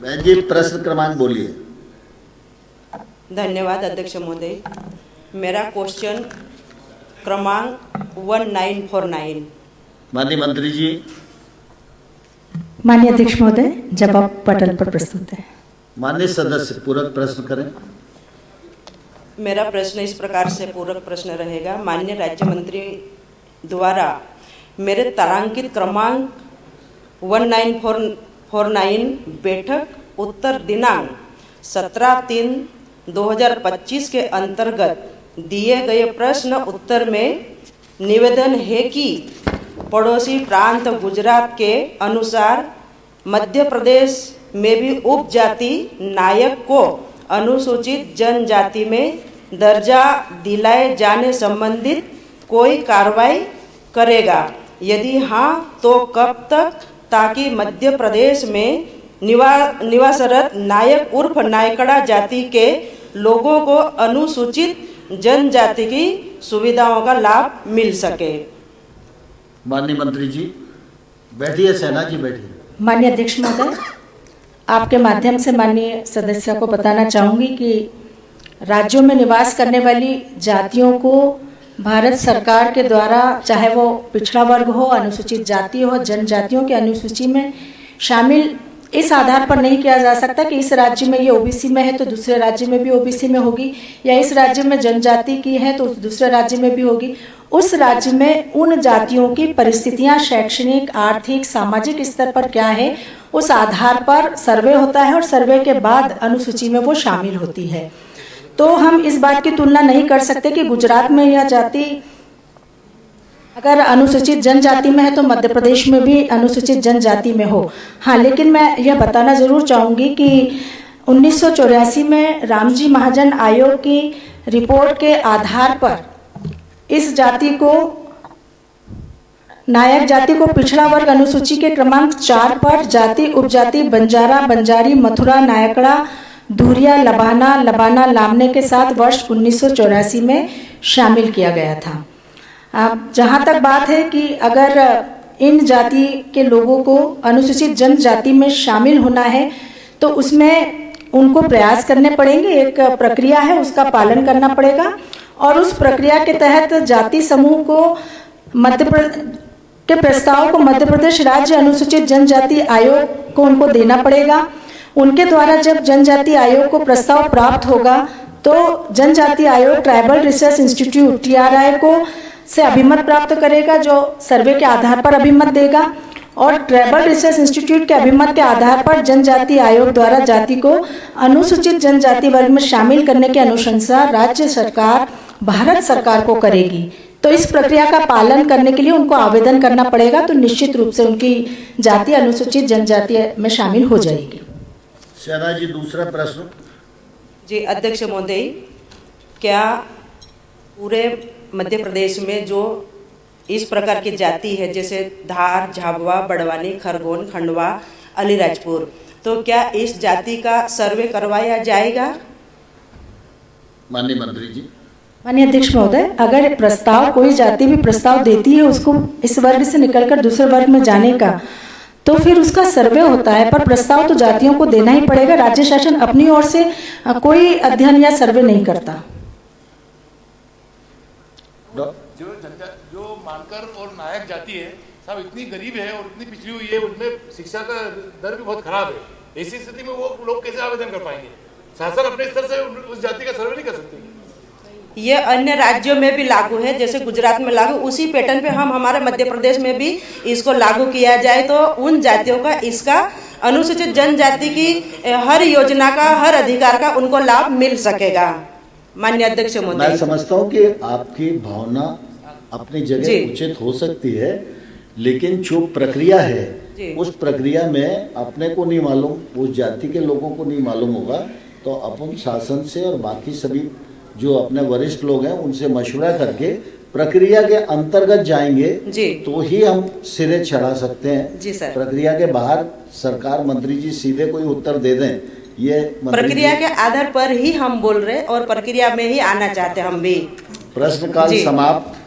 बहन जी प्रश्न क्रमांक बोलिए। धन्यवाद अध्यक्ष महोदय। मेरा क्वेश्चन क्रमांक 1949। माननीय मंत्री जी। माननीय अध्यक्ष महोदय, जवाब पटल पर प्रस्तुत है। माननीय सदस्य पूरक प्रश्न करें। मेरा प्रश्न इस प्रकार से पूरक प्रश्न रहेगा। माननीय राज्य मंत्री द्वारा मेरे तारांकित क्रमांक 1949 बैठक उत्तर दिनांक 17/3/2025 के अंतर्गत दिए गए प्रश्न उत्तर में निवेदन है कि पड़ोसी प्रांत गुजरात के अनुसार मध्य प्रदेश में भी उपजाति नायक को अनुसूचित जनजाति में दर्जा दिलाए जाने संबंधित कोई कार्रवाई करेगा? यदि हाँ तो कब तक, ताकि मध्य प्रदेश में निवासरत नायक उर्फ नायकड़ा जाति के लोगों को अनुसूचित जनजाति की सुविधाओं का लाभ मिल सके? माननीय मंत्री जी बैठिए। सेना जी बैठिए। माननीय अध्यक्ष महोदय, आपके माध्यम से माननीय सदस्य को बताना चाहूंगी कि राज्यों में निवास करने वाली जातियों को भारत सरकार के द्वारा, चाहे वो पिछड़ा वर्ग हो, अनुसूचित जाति हो, जनजातियों के अनुसूची में शामिल इस आधार पर नहीं किया जा सकता कि इस राज्य में ये ओबीसी में है तो दूसरे राज्य में भी ओबीसी में होगी, या इस राज्य में जनजाति की है तो दूसरे राज्य में भी होगी। उस राज्य में उन जातियों की परिस्थितियां शैक्षणिक, आर्थिक, सामाजिक स्तर पर क्या है, उस आधार पर सर्वे होता है और सर्वे के बाद अनुसूची में वो शामिल होती है। तो हम इस बात की तुलना नहीं कर सकते कि गुजरात में यह जाति अगर अनुसूचित जनजाति में है तो मध्य प्रदेश में भी अनुसूचित जनजाति में हो। हाँ, लेकिन मैं यह बताना जरूर चाहूंगी कि 1984 में रामजी महाजन आयोग की रिपोर्ट के आधार पर इस जाति को, नायक जाति को पिछड़ा वर्ग अनुसूची के क्रमांक 4 पर जाति उपजाति बंजारा, बंजारी, मथुरा, नायकड़ा, धुरिया, लबाना, लामने के साथ वर्ष 1984 में शामिल किया गया था। अब जहाँ तक बात है कि अगर इन जाति के लोगों को अनुसूचित जनजाति में शामिल होना है तो उसमें उनको प्रयास करने पड़ेंगे, एक प्रक्रिया है उसका पालन करना पड़ेगा, और उस प्रक्रिया के तहत जाति समूह को के प्रस्ताव को मध्य प्रदेश राज्य अनुसूचित जनजाति आयोग को उनको देना पड़ेगा। उनके द्वारा जब जनजाति आयोग को प्रस्ताव प्राप्त होगा तो जनजाति आयोग ट्राइबल रिसर्च इंस्टीट्यूट TRI को से अभिमत प्राप्त करेगा, जो सर्वे के आधार पर अभिमत देगा, और ट्राइबल रिसर्च इंस्टीट्यूट के अभिमत के आधार पर जनजाति आयोग द्वारा जाति को अनुसूचित जनजाति वर्ग में शामिल करने की अनुशंसा राज्य सरकार भारत सरकार को करेगी। तो इस प्रक्रिया का पालन करने के लिए उनको आवेदन करना पड़ेगा, तो निश्चित रूप से उनकी जाति अनुसूचित जनजाति में शामिल हो जाएगी। सेना जी दूसरा प्रश्न। जी अध्यक्ष महोदय, क्या पूरे मध्य प्रदेश में जो इस प्रकार की जाति है, जैसे धार, झाबुआ, बड़वानी, खरगोन, खंडवा, अलीराजपुर, तो क्या इस जाति का सर्वे करवाया जाएगा? माननीय मंत्री जी। माननीय अध्यक्ष महोदय, अगर प्रस्ताव, कोई जाति भी प्रस्ताव देती है उसको इस वर्ग से निकलकर दूसरे वर्ग में जाने का, तो फिर उसका सर्वे होता है, पर प्रस्ताव तो जातियों को देना ही पड़ेगा। राज्य शासन अपनी ओर से कोई अध्ययन या सर्वे नहीं करता। जो मानकर और नायक जाति है साहब, इतनी गरीब है और इतनी पिछड़ी हुई है, उनमें शिक्षा का दर भी बहुत खराब है। ऐसी स्थिति में वो लोग कैसे आवेदन कर पाएंगे? शासन अपने स्तर से उस जाति का सर्वे नहीं कर सकते। ये अन्य राज्यों में भी लागू है, जैसे गुजरात में लागू, उसी पैटर्न पे हम हमारे मध्य प्रदेश में भी इसको लागू किया जाए तो उन जातियों का, इसका अनुसूचित जनजाति की हर योजना का, हर अधिकार का उनको लाभ मिल सकेगा। माननीय अध्यक्ष महोदय, मैं समझता हूँ कि आपकी भावना अपनी जगह उचित हो सकती है, लेकिन जो प्रक्रिया है उस प्रक्रिया में अपने को नहीं मालूम, उस जाति के लोगों को नहीं मालूम होगा, तो अपन शासन से और बाकी सभी जो अपने वरिष्ठ लोग हैं उनसे मशवरा करके प्रक्रिया के अंतर्गत जाएंगे तो ही हम सिरे चढ़ा सकते हैं। जी सर। प्रक्रिया के बाहर सरकार, मंत्री जी सीधे कोई उत्तर दे दें, ये प्रक्रिया के आधार पर ही हम बोल रहे और प्रक्रिया में ही आना चाहते हम भी। प्रश्नकाल समाप्त।